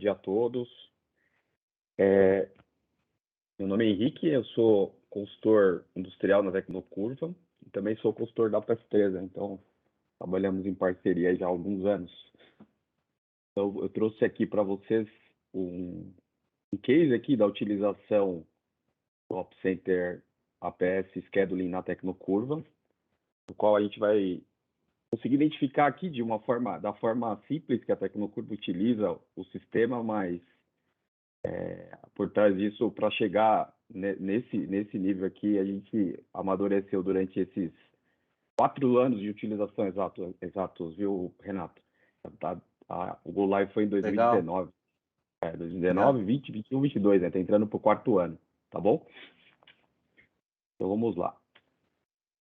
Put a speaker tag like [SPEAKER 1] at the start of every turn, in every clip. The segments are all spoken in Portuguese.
[SPEAKER 1] dia a todos. Meu nome é Henrique, eu sou consultor industrial na Tecnocurva e também sou consultor da PS3, então trabalhamos em parceria já há alguns anos. Então, eu trouxe aqui para vocês um case aqui da utilização do Op Center APS Scheduling na Tecnocurva, no qual a gente vai conseguir identificar aqui da forma simples que a Tecnocurva utiliza o sistema, mas por trás disso, para chegar nesse nível aqui, a gente amadureceu durante esses 4 anos de utilização exatos, viu, Renato? O Go Live foi em 2019.
[SPEAKER 2] Legal.
[SPEAKER 1] 2019, 20, 21, 22, né? Tá entrando pro 4º ano, tá bom? Então vamos lá.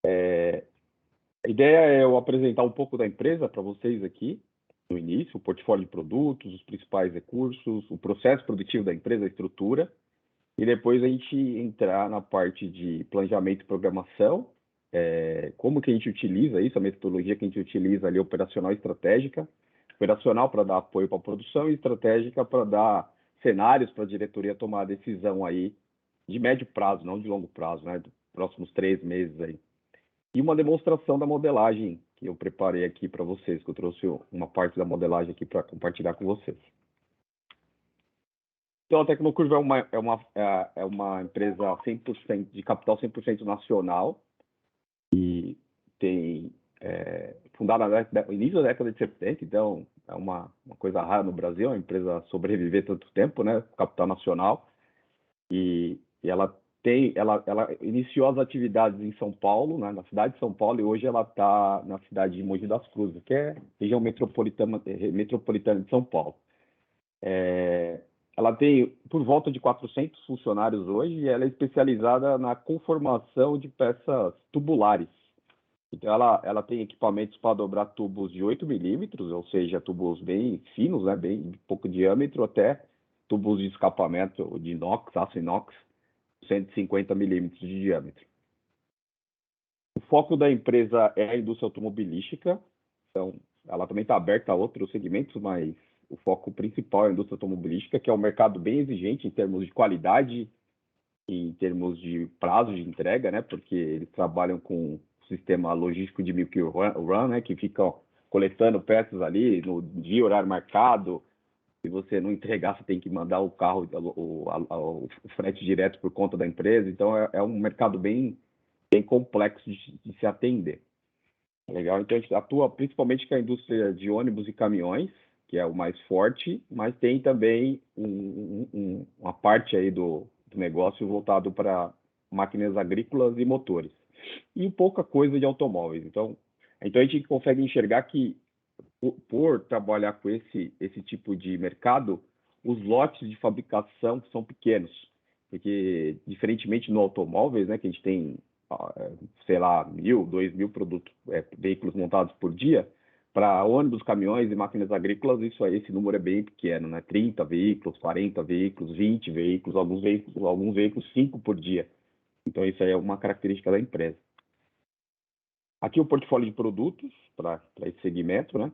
[SPEAKER 1] A ideia é eu apresentar um pouco da empresa para vocês aqui, no início, o portfólio de produtos, os principais recursos, o processo produtivo da empresa, a estrutura, e depois a gente entrar na parte de planejamento e programação, como que a gente utiliza isso, a metodologia que a gente utiliza ali, operacional e estratégica, operacional para dar apoio para a produção e estratégica para dar cenários para a diretoria tomar a decisão aí de médio prazo, não de longo prazo, né, dos próximos 3 meses aí. E uma demonstração da modelagem que eu preparei aqui para vocês, que eu trouxe uma parte da modelagem aqui para compartilhar com vocês. Então, a Tecnocurva é uma empresa 100% de capital 100% nacional e tem fundada no início da década de 70, então é uma coisa rara no Brasil, uma empresa sobreviver tanto tempo, né, capital nacional, e ela iniciou as atividades em São Paulo, né, na cidade de São Paulo, e hoje ela está na cidade de Mogi das Cruzes, que é região metropolitana de São Paulo. Ela tem por volta de 400 funcionários hoje e ela é especializada na conformação de peças tubulares. Então, ela tem equipamentos para dobrar tubos de 8 milímetros, ou seja, tubos bem finos, né, bem de pouco diâmetro, até tubos de escapamento de inox, aço inox, 150 milímetros de diâmetro. O foco da empresa é a indústria automobilística, então ela também está aberta a outros segmentos, mas o foco principal é a indústria automobilística, que é um mercado bem exigente em termos de qualidade e em termos de prazo de entrega, né? Porque eles trabalham com o sistema logístico de Milk Run, né? Que ficam coletando peças ali no dia, horário marcado. Se você não entregar, você tem que mandar o carro, o frete direto por conta da empresa. Então, é um mercado bem complexo de se atender. Legal? Então, a gente atua principalmente com a indústria de ônibus e caminhões, que é o mais forte, mas tem também uma parte aí do negócio voltado para máquinas agrícolas e motores. E pouca coisa de automóveis. Então a gente consegue enxergar que, por trabalhar com esse tipo de mercado, os lotes de fabricação são pequenos. Porque, diferentemente no automóveis, né, que a gente tem, sei lá, 1.000, 2.000 produtos, veículos montados por dia, para ônibus, caminhões e máquinas agrícolas, esse número é bem pequeno, né? 30 veículos, 40 veículos, 20 veículos, alguns veículos 5 por dia. Então, isso aí é uma característica da empresa. Aqui o portfólio de produtos para esse segmento, né?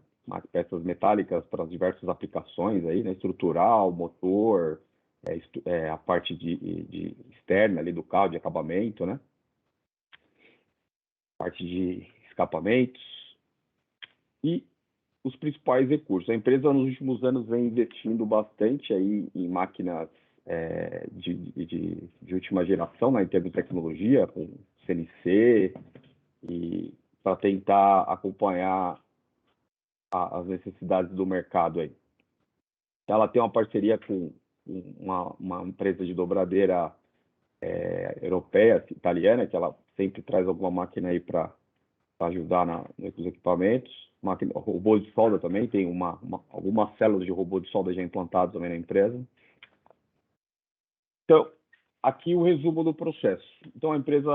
[SPEAKER 1] Peças metálicas para as diversas aplicações aí, né? Estrutural, motor, a parte de externa ali do carro, de acabamento, né? Parte de escapamentos. E os principais recursos. A empresa, nos últimos anos, vem investindo bastante aí em máquinas de última geração, né, em termos de tecnologia, com CNC, e para tentar acompanhar as necessidades do mercado aí. Ela tem uma parceria com uma empresa de dobradeira europeia, italiana, que ela sempre traz alguma máquina aí para ajudar nos equipamentos. Robô de solda também, tem algumas células de robô de solda já implantadas também na empresa. Então, aqui o resumo do processo. Então, a empresa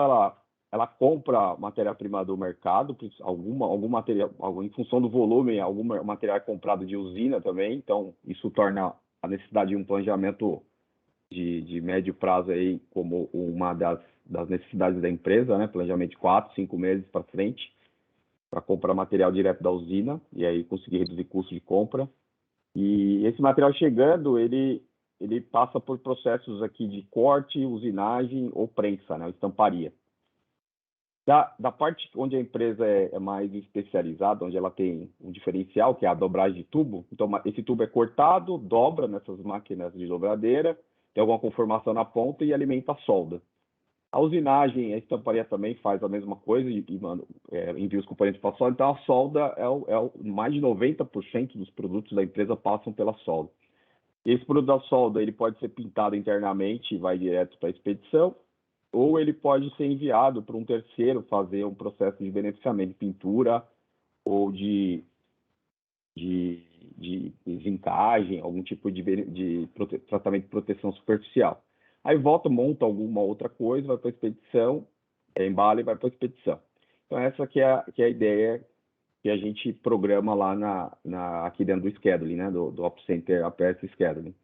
[SPEAKER 1] ela compra matéria-prima do mercado, algum material, em função do volume, algum material é comprado de usina também. Então, isso torna a necessidade de um planejamento de médio prazo aí como uma das necessidades da empresa, né? Planejamento de 4, 5 meses para frente, para comprar material direto da usina e aí conseguir reduzir custo de compra. E esse material chegando, ele passa por processos aqui de corte, usinagem ou prensa, né, estamparia. Da parte onde a empresa é mais especializada, onde ela tem um diferencial, que é a dobragem de tubo, então esse tubo é cortado, dobra nessas máquinas de dobradeira, tem alguma conformação na ponta e alimenta a solda. A usinagem, a estamparia também faz a mesma coisa e envia os componentes para a solda. Então, a solda mais de 90% dos produtos da empresa passam pela solda. Esse produto da solda ele pode ser pintado internamente e vai direto para a expedição, ou ele pode ser enviado para um terceiro fazer um processo de beneficiamento de pintura ou de zincagem, algum tipo de tratamento de proteção superficial. Aí volta, monta alguma outra coisa, vai para a expedição, embala e vai para a expedição. Então, essa que é a ideia que a gente programa lá aqui dentro do scheduling, né? do OpsCenter APS Scheduling.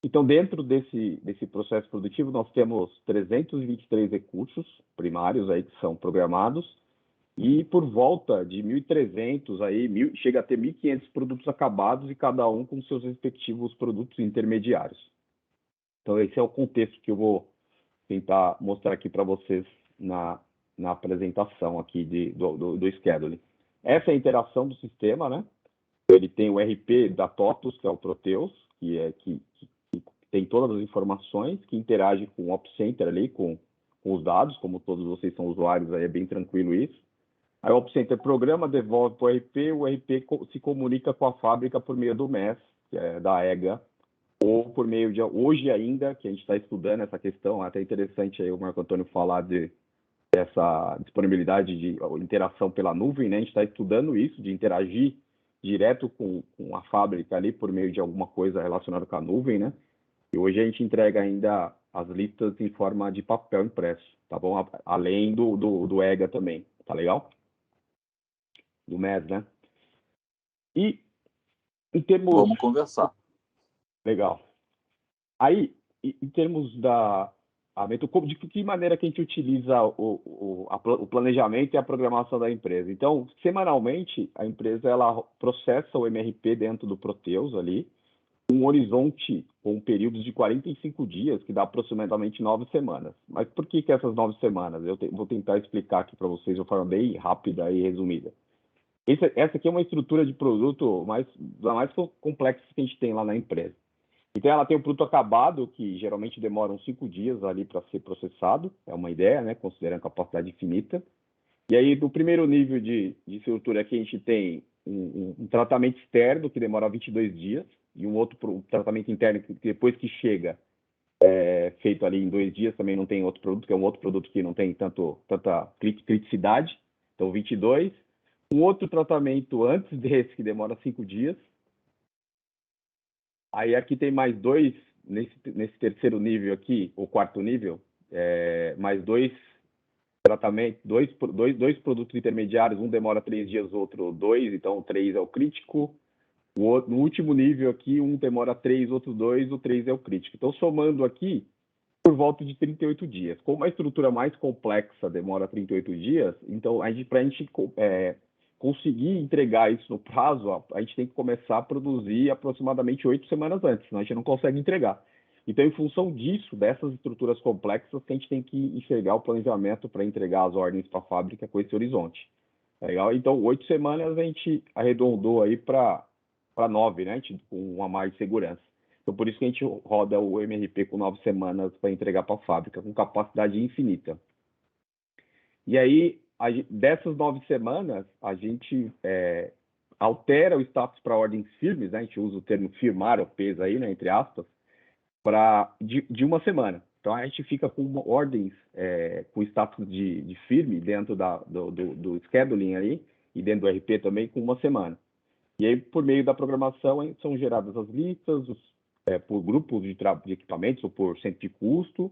[SPEAKER 1] Então, dentro desse processo produtivo, nós temos 323 recursos primários aí que são programados e por volta de 1.300, aí, chega a ter 1.500 produtos acabados e cada um com seus respectivos produtos intermediários. Então, esse é o contexto que eu vou tentar mostrar aqui para vocês na apresentação aqui do scheduling. Essa é a interação do sistema, né? Ele tem o RP da TOTUS, que é o Proteus, que tem todas as informações, que interage com o OpsCenter ali, com os dados, como todos vocês são usuários, aí é bem tranquilo isso. Aí o OpsCenter programa, devolve para o RP se comunica com a fábrica por meio do MES, que é da EGA, ou por meio de, hoje ainda, que a gente está estudando essa questão, é até interessante aí o Marco Antônio falar dessa disponibilidade de interação pela nuvem, né? A gente está estudando isso, de interagir direto com a fábrica ali por meio de alguma coisa relacionada com a nuvem, né? E hoje a gente entrega ainda as listas em forma de papel impresso, tá bom? Além do EGA também, tá legal? Do MES, né? E em termos...
[SPEAKER 2] Vamos conversar.
[SPEAKER 1] Legal. Aí, em termos de que maneira que a gente utiliza o planejamento e a programação da empresa? Então, semanalmente, a empresa ela processa o MRP dentro do Proteus ali, um horizonte com períodos de 45 dias, que dá aproximadamente 9 semanas. Mas por que essas 9 semanas? Eu vou tentar explicar aqui para vocês de uma forma bem rápida e resumida. Essa aqui é uma estrutura de produto mais complexa que a gente tem lá na empresa. Então, ela tem o produto acabado, que geralmente demora uns 5 dias ali para ser processado, é uma ideia, né, considerando capacidade infinita. E aí, no primeiro nível de estrutura aqui, a gente tem um tratamento externo, que demora 22 dias, e um outro tratamento interno, que depois que chega, é feito ali em 2 dias, também não tem outro produto, que é um outro produto que não tem tanta criticidade, então 22. Um outro tratamento antes desse, que demora 5 dias. Aí aqui tem mais 2, nesse terceiro nível aqui, ou quarto nível, mais 2 tratamentos, dois produtos intermediários, um demora 3 dias, outro 2, então o 3 é o crítico. No último nível aqui, um demora 3, outro 2, o 3 é o crítico. Então, somando aqui, por volta de 38 dias. Como a estrutura mais complexa demora 38 dias, então, para a gente conseguir entregar isso no prazo, a gente tem que começar a produzir aproximadamente 8 semanas antes, senão a gente não consegue entregar. Então, em função disso, dessas estruturas complexas, a gente tem que enxergar o planejamento para entregar as ordens para a fábrica com esse horizonte. Tá legal? Então, 8 semanas a gente arredondou aí para 9, né? Com uma mais de segurança. Então, por isso que a gente roda o MRP com 9 semanas para entregar para a fábrica, com capacidade infinita. E aí, dessas 9 semanas, a gente altera o status para ordens firmes, né? A gente usa o termo firmar, ou peso aí, né? Entre aspas, de uma semana. Então, a gente fica com ordens com status de firme dentro do scheduling aí, e dentro do RP também, com uma semana. E aí, por meio da programação, são geradas as listas por grupos de equipamentos ou por centro de custo.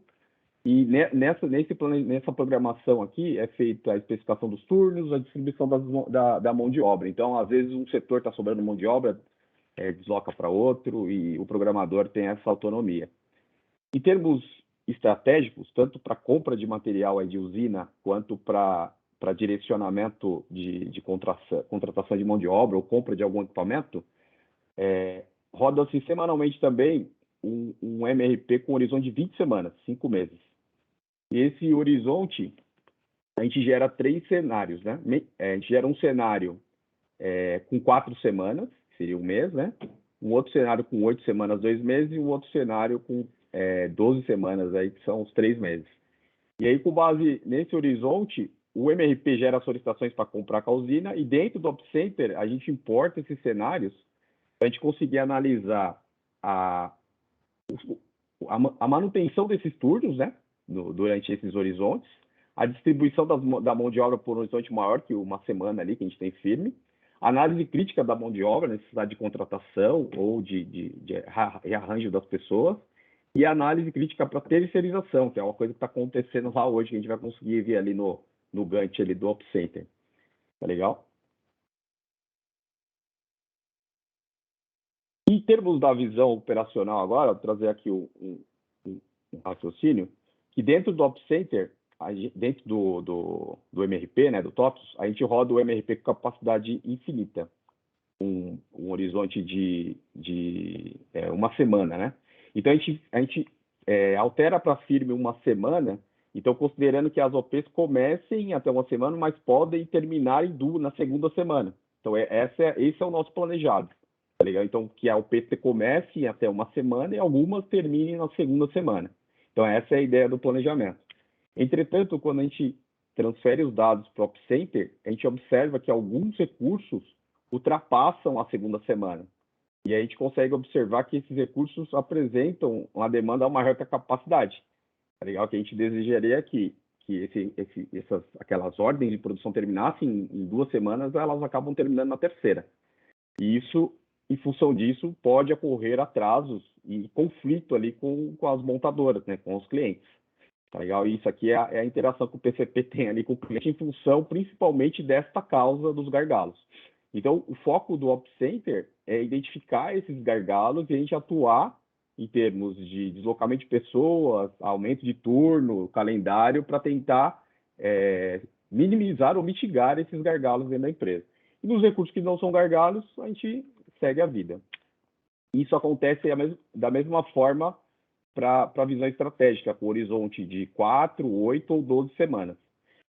[SPEAKER 1] E nessa programação aqui é feita a especificação dos turnos, a distribuição da mão de obra. Então, às vezes, um setor está sobrando mão de obra, desloca para outro, e o programador tem essa autonomia. Em termos estratégicos, tanto para compra de material de usina, quanto para direcionamento de contratação de mão de obra ou compra de algum equipamento, roda-se semanalmente também um MRP com horizonte de 20 semanas, 5 meses. E esse horizonte, a gente gera 3 cenários, né? A gente gera um cenário com 4 semanas, que seria um mês, né? Um outro cenário com 8 semanas, 2 meses, e um outro cenário com 12 semanas, aí, que são os 3 meses. E aí, com base nesse horizonte, o MRP gera solicitações para comprar com a usina, e dentro do OpCenter, a gente importa esses cenários para a gente conseguir analisar a manutenção desses turnos, né, durante esses horizontes, a distribuição da mão de obra por um horizonte maior que uma semana ali que a gente tem firme, análise crítica da mão de obra, necessidade de contratação ou de rearranjo das pessoas, e análise crítica para terceirização, que é uma coisa que está acontecendo lá hoje, que a gente vai conseguir ver ali no Gantt ali do OpCenter. Tá legal? Em termos da visão operacional agora, vou trazer aqui um raciocínio, que dentro do OpCenter, dentro do MRP, né, do TOPS, a gente roda o MRP com capacidade infinita, um horizonte de uma semana, né? Então, a gente altera para firme uma semana, então, considerando que as OPs comecem até uma semana, mas podem terminar na segunda semana. Então, esse é o nosso planejado. Tá legal? Então, que a OP comece até uma semana e algumas terminem na segunda semana. Então, essa é a ideia do planejamento. Entretanto, quando a gente transfere os dados para o OpCenter, a gente observa que alguns recursos ultrapassam a segunda semana. E a gente consegue observar que esses recursos apresentam uma demanda a uma maior capacidade. Tá legal? Que a gente desejaria que aquelas ordens de produção terminassem em 2 semanas, elas acabam terminando na terceira. E isso, em função disso, pode ocorrer atrasos e conflito ali com as montadoras, né, com os clientes. Tá legal? E isso aqui é a interação que o PCP tem ali com o cliente em função principalmente desta causa dos gargalos. Então, o foco do OpCenter é identificar esses gargalos e a gente atuar em termos de deslocamento de pessoas, aumento de turno, calendário, para tentar minimizar ou mitigar esses gargalos dentro da empresa. E nos recursos que não são gargalos, a gente segue a vida. Isso acontece da mesma forma para a visão estratégica, com horizonte de 4, 8 ou 12 semanas.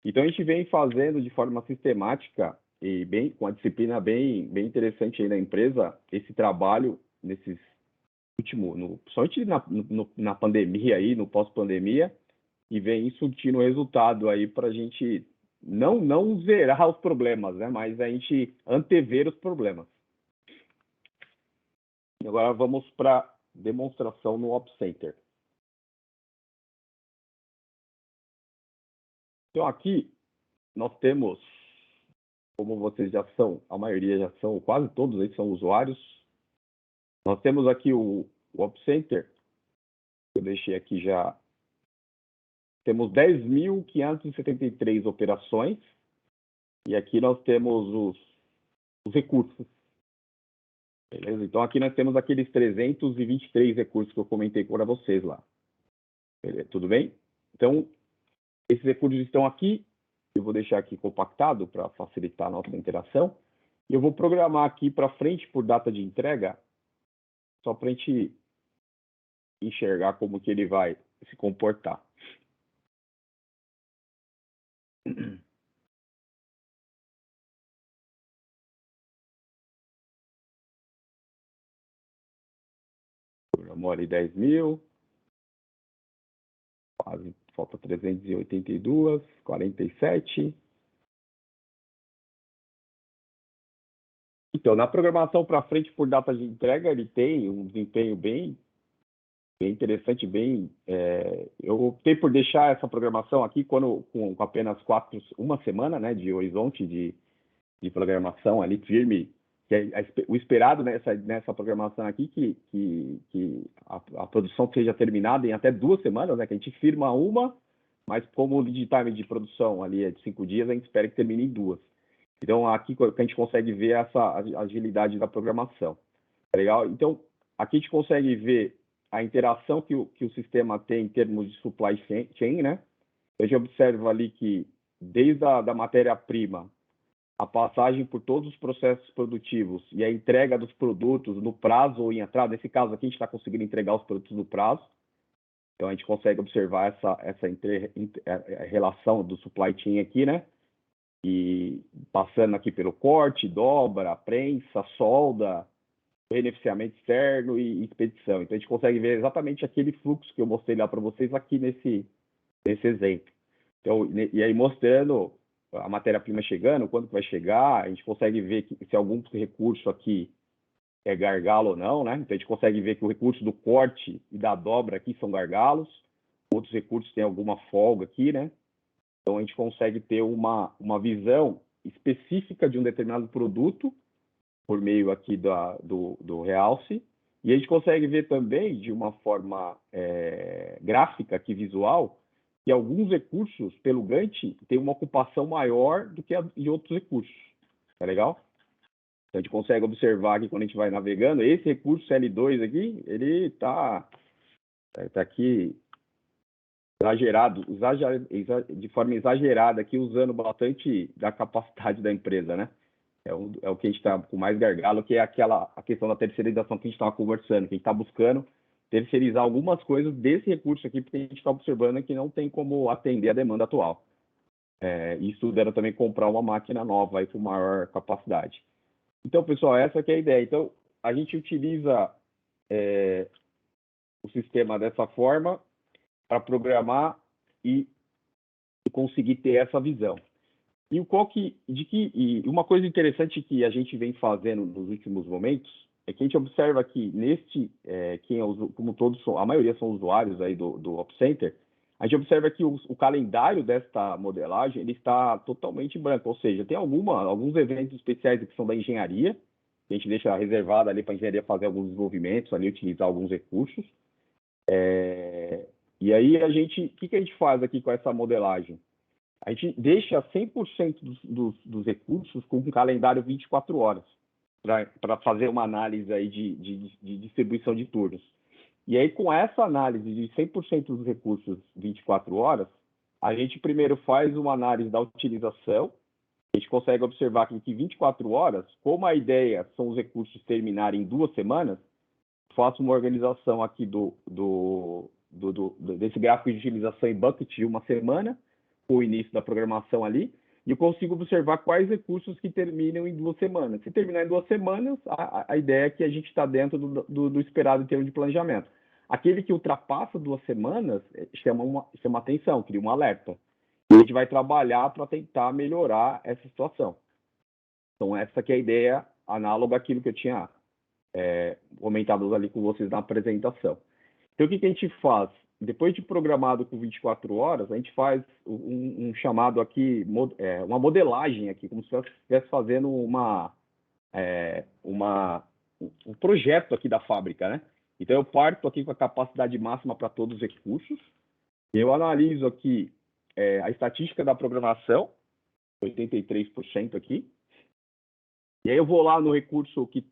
[SPEAKER 1] Então, a gente vem fazendo de forma sistemática e com a disciplina bem interessante aí na empresa, esse trabalho nesses últimos, somente na pandemia aí, no pós-pandemia, e vem surtindo resultado aí para a gente não zerar os problemas, né? Mas a gente antever os problemas. E agora vamos para demonstração no OpCenter. Então, aqui nós temos, como vocês já são, a maioria já são, quase todos aí são usuários. Nós temos aqui o OpCenter. Eu deixei aqui já. Temos 10.573 operações. E aqui nós temos os recursos. Beleza? Então, aqui nós temos aqueles 323 recursos que eu comentei para vocês lá. Beleza? Tudo bem? Então, esses recursos estão aqui. Eu vou deixar aqui compactado para facilitar a nossa interação. E eu vou programar aqui para frente por data de entrega, só para a gente enxergar como que ele vai se comportar. Programou ali 10.000. Quase, falta 382, 47. Então, na programação para frente por data de entrega, ele tem um desempenho bem interessante, eu optei por deixar essa programação aqui com apenas uma semana, né, de horizonte de programação ali firme, que é o esperado nessa programação aqui, que a produção seja terminada em até 2 semanas, né, que a gente firma uma, mas como o lead time de produção ali é de 5 dias, a gente espera que termine em 2. Então, aqui a gente consegue ver essa agilidade da programação. Tá legal? Então, aqui a gente consegue ver a interação que o sistema tem em termos de supply chain, né? A gente observa ali que desde a matéria-prima a passagem por todos os processos produtivos e a entrega dos produtos no prazo ou em atraso. Nesse caso aqui, a gente está conseguindo entregar os produtos no prazo. Então, a gente consegue observar essa relação do supply chain aqui, né? E passando aqui pelo corte, dobra, prensa, solda, beneficiamento externo e expedição. Então, a gente consegue ver exatamente aquele fluxo que eu mostrei lá para vocês aqui nesse exemplo. Então, e aí mostrando a matéria-prima chegando, quando que vai chegar, a gente consegue ver se algum recurso aqui é gargalo ou não, né? Então, a gente consegue ver que o recurso do corte e da dobra aqui são gargalos, outros recursos têm alguma folga aqui, né? Então, a gente consegue ter uma visão específica de um determinado produto por meio aqui do realce, e a gente consegue ver também, de uma forma gráfica aqui, visual, que alguns recursos, pelo Gantt, têm uma ocupação maior do que em outros recursos. Tá legal? Então, a gente consegue observar aqui, quando a gente vai navegando, esse recurso L2 aqui, ele está aqui exagerado, de forma exagerada aqui, usando bastante da capacidade da empresa, né? É o que a gente está com mais gargalo, que é a questão da terceirização que a gente estava conversando, que a gente está buscando terceirizar algumas coisas desse recurso aqui, porque a gente está observando que não tem como atender a demanda atual. E estudando também comprar uma máquina nova aí com maior capacidade. Então, pessoal, essa que é a ideia. Então, a gente utiliza o sistema dessa forma para programar e conseguir ter essa visão. E uma coisa interessante que a gente vem fazendo nos últimos momentos é que a gente observa que a maioria são usuários aí do OpCenter, a gente observa que o calendário desta modelagem ele está totalmente branco, ou seja, tem alguns eventos especiais que são da engenharia, que a gente deixa reservado ali para a engenharia fazer alguns desenvolvimentos, ali utilizar alguns recursos. E aí o que a gente faz aqui com essa modelagem? A gente deixa 100% dos recursos com um calendário 24 horas, para fazer uma análise aí de distribuição de turnos. E aí, com essa análise de 100% dos recursos 24 horas, a gente primeiro faz uma análise da utilização, a gente consegue observar que em 24 horas, como a ideia são os recursos terminarem em 2 semanas, faço uma organização aqui desse gráfico de utilização em bucket de 1 semana, o início da programação ali, e eu consigo observar quais recursos que terminam em 2 semanas. Se terminar em 2 semanas, a ideia é que a gente está dentro do esperado em termos de planejamento. Aquele que ultrapassa 2 semanas chama atenção, cria um alerta. E a gente vai trabalhar para tentar melhorar essa situação. Então, essa que é a ideia análoga àquilo que eu tinha comentado ali com vocês na apresentação. Então, o que a gente faz? Depois de programado com 24 horas, a gente faz um chamado aqui, uma modelagem aqui, como se estivesse fazendo um projeto aqui da fábrica, né? Então, eu parto aqui com a capacidade máxima para todos os recursos, eu analiso aqui a estatística da programação, 83% aqui, e aí eu vou lá no recurso que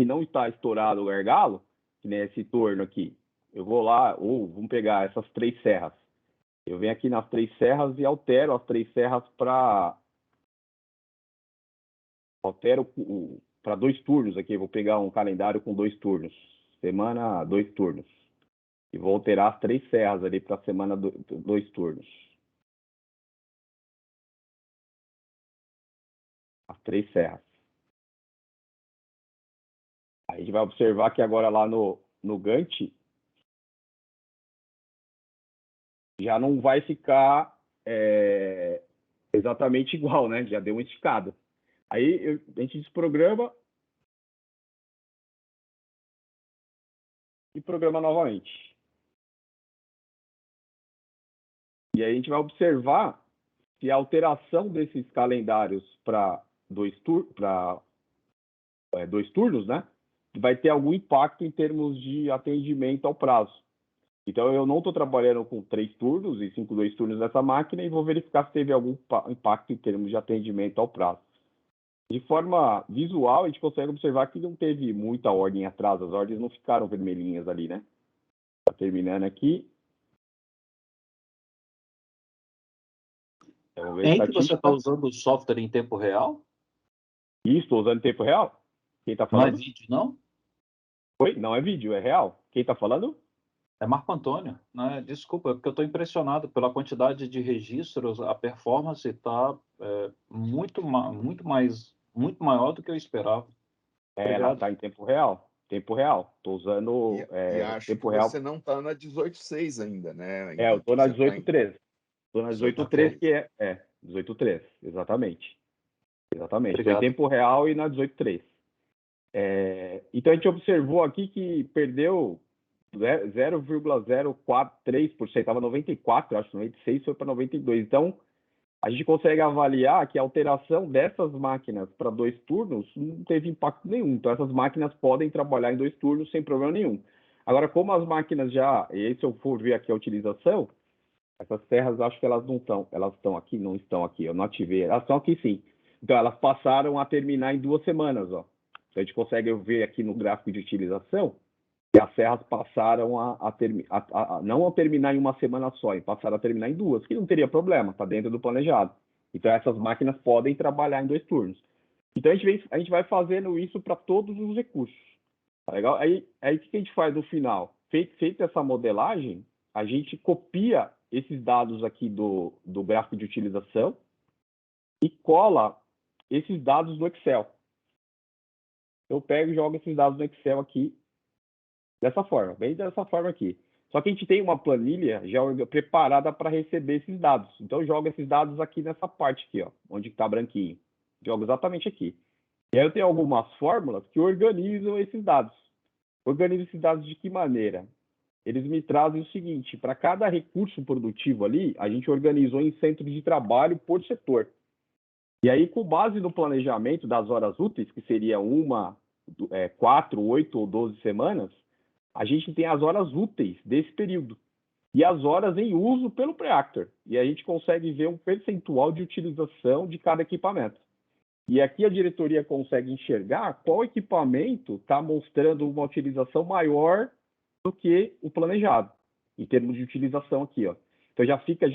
[SPEAKER 1] não está estourado o gargalo, que nem esse torno aqui. Eu vou lá, vamos pegar essas 3 serras. Eu venho aqui nas 3 serras e altero as 3 serras para 2 turnos aqui. Eu vou pegar um calendário com 2 turnos. Semana, 2 turnos. E vou alterar as 3 serras ali para semana 2 turnos. As 3 serras. Aí a gente vai observar que agora lá no Gantt já não vai ficar exatamente igual, né? Já deu uma esticada. Aí a gente desprograma e programa novamente. E aí a gente vai observar se a alteração desses calendários para 2 turnos, né? Vai ter algum impacto em termos de atendimento ao prazo. Então, eu não estou trabalhando com 3 turnos e 5 2 turnos nessa máquina e vou verificar se teve algum impacto em termos de atendimento ao prazo. De forma visual, a gente consegue observar que não teve muita ordem atrás, as ordens não ficaram vermelhinhas ali, né? Tá terminando aqui. Vamos ver a
[SPEAKER 2] Em que você está
[SPEAKER 1] estatística.
[SPEAKER 2] usando o software em tempo real?
[SPEAKER 1] Isso, estou usando em tempo real. Quem está
[SPEAKER 2] Não é
[SPEAKER 1] falando?
[SPEAKER 2] vídeo, não?
[SPEAKER 1] Oi? Não é vídeo, é real. Quem está falando?
[SPEAKER 2] É Marco Antônio, né? Desculpa, é porque eu estou impressionado pela quantidade de registros, a performance está muito maior do que eu esperava.
[SPEAKER 1] Ela
[SPEAKER 2] Obrigado.
[SPEAKER 1] está em tempo real. Tempo real. Estou usando
[SPEAKER 3] E acho que
[SPEAKER 1] tempo
[SPEAKER 3] você
[SPEAKER 1] real.
[SPEAKER 3] não está na 18.6 ainda, né?
[SPEAKER 1] Eu
[SPEAKER 3] Ainda
[SPEAKER 1] estou na
[SPEAKER 3] você está em
[SPEAKER 1] 18.3. Estou na 18.3,
[SPEAKER 3] 18.3.
[SPEAKER 1] que é 18.3, exatamente. Exatamente. Estou em
[SPEAKER 2] Obrigado.
[SPEAKER 1] tempo real e na 18.3. Então, a gente observou aqui que perdeu 0,043%, estava 94, acho, 96 foi para 92. Então, a gente consegue avaliar que a alteração dessas máquinas para 2 turnos não teve impacto nenhum. Então, essas máquinas podem trabalhar em 2 turnos sem problema nenhum. Agora, como as máquinas já, e aí se eu for ver aqui a utilização, essas serras, acho que elas estão aqui, não estão aqui, eu não ativei, elas estão aqui sim. Então, elas passaram a terminar em 2 semanas, ó. Então, a gente consegue ver aqui no gráfico de utilização que as serras passaram não a terminar em uma semana só, e passaram a terminar em 2, que não teria problema, está dentro do planejado. Então, essas máquinas podem trabalhar em 2 turnos. Então, a gente vai fazendo isso para todos os recursos. Tá legal? Aí o que a gente faz no final? Feita essa modelagem, a gente copia esses dados aqui do gráfico de utilização e cola esses dados no Excel. Eu pego e jogo esses dados no Excel aqui dessa forma, bem dessa forma aqui. Só que a gente tem uma planilha já preparada para receber esses dados. Então, eu jogo esses dados aqui nessa parte aqui, ó, onde está branquinho. Jogo exatamente aqui. E aí eu tenho algumas fórmulas que organizam esses dados. Organizo esses dados de que maneira? Eles me trazem o seguinte: para cada recurso produtivo ali, a gente organizou em centros de trabalho por setor. E aí, com base no planejamento das horas úteis, que seria 4, 8 ou 12 semanas, a gente tem as horas úteis desse período e as horas em uso pelo Preactor. E a gente consegue ver um percentual de utilização de cada equipamento. E aqui a diretoria consegue enxergar qual equipamento está mostrando uma utilização maior do que o planejado, em termos de utilização aqui, ó. Então já fica,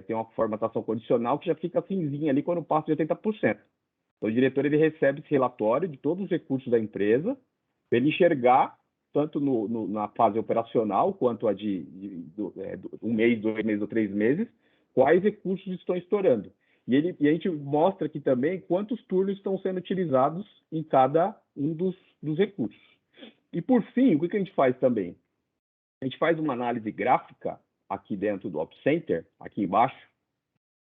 [SPEAKER 1] tem uma formatação condicional que já fica cinzinha ali quando passa de 80%. Então o diretor ele recebe esse relatório de todos os recursos da empresa, para ele enxergar, tanto na fase operacional, quanto a de 1 mês, 2 meses ou 3 meses, quais recursos estão estourando. E a gente mostra aqui também quantos turnos estão sendo utilizados em cada um dos recursos. E, por fim, o que a gente faz também? A gente faz uma análise gráfica aqui dentro do Ops Center, aqui embaixo.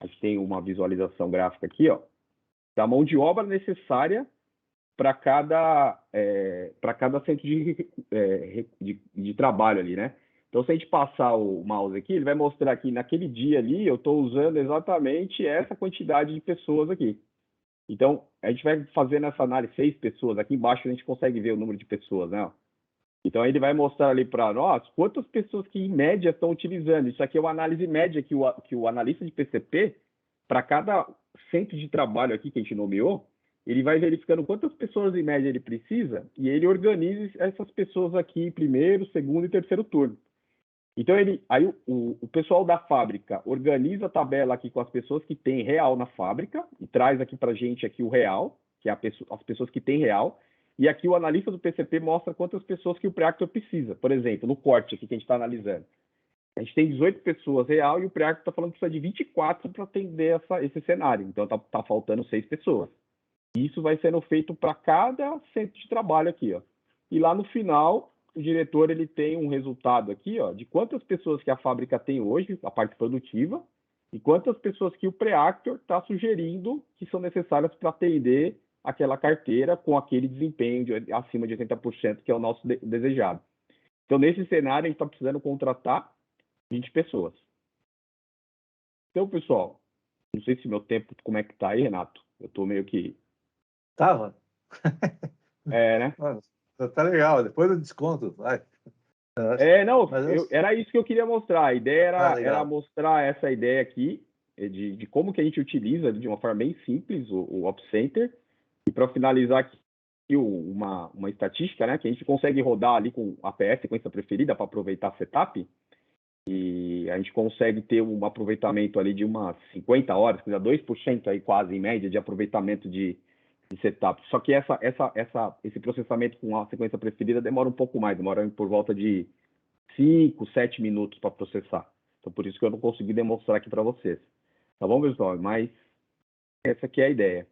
[SPEAKER 1] A gente tem uma visualização gráfica aqui, ó, da mão de obra necessária para cada centro de trabalho ali, né? Então, se a gente passar o mouse aqui, ele vai mostrar que naquele dia ali eu estou usando exatamente essa quantidade de pessoas aqui. Então, a gente vai fazendo essa análise, 6 pessoas. Aqui embaixo a gente consegue ver o número de pessoas, né? Então, ele vai mostrar ali para nós quantas pessoas que, em média, estão utilizando. Isso aqui é uma análise média que o analista de PCP, para cada centro de trabalho aqui que a gente nomeou, ele vai verificando quantas pessoas, em média, ele precisa e ele organiza essas pessoas aqui em primeiro, segundo e terceiro turno. Então, aí o pessoal da fábrica organiza a tabela aqui com as pessoas que têm real na fábrica e traz aqui para a gente aqui o real, que é as pessoas que têm real. E aqui o analista do PCP mostra quantas pessoas que o Preactor precisa. Por exemplo, no corte aqui que a gente está analisando. A gente tem 18 pessoas real e o Preactor está falando que precisa de 24 para atender esse cenário. Então, tá faltando 6 pessoas. Isso vai sendo feito para cada centro de trabalho aqui, ó. E lá no final, o diretor ele tem um resultado aqui, ó, de quantas pessoas que a fábrica tem hoje, a parte produtiva, e quantas pessoas que o Preactor está sugerindo que são necessárias para atender aquela carteira com aquele desempenho acima de 80%, que é o nosso desejado. Então, nesse cenário, a gente está precisando contratar 20 pessoas. Então, pessoal, não sei se meu tempo, como é que tá aí, Renato? Eu estou meio que...
[SPEAKER 4] Tava.
[SPEAKER 1] Né?
[SPEAKER 4] Mano, tá legal, depois eu desconto, vai.
[SPEAKER 1] Não,
[SPEAKER 4] Mas
[SPEAKER 1] era isso que eu queria mostrar. A ideia era
[SPEAKER 4] legal.
[SPEAKER 1] mostrar essa ideia aqui de como que a gente utiliza de uma forma bem simples o Ops Center. E para finalizar aqui uma estatística, né, que a gente consegue rodar ali com APS, sequência preferida, para aproveitar a setup. E a gente consegue ter um aproveitamento ali de umas 50 horas, quer dizer, 2% aí quase, em média, de aproveitamento de setup. Só que esse processamento com a sequência preferida demora um pouco mais, demora por volta de 5, 7 minutos para processar. Então, por isso que eu não consegui demonstrar aqui para vocês. Tá bom, pessoal? Mas essa aqui é a ideia.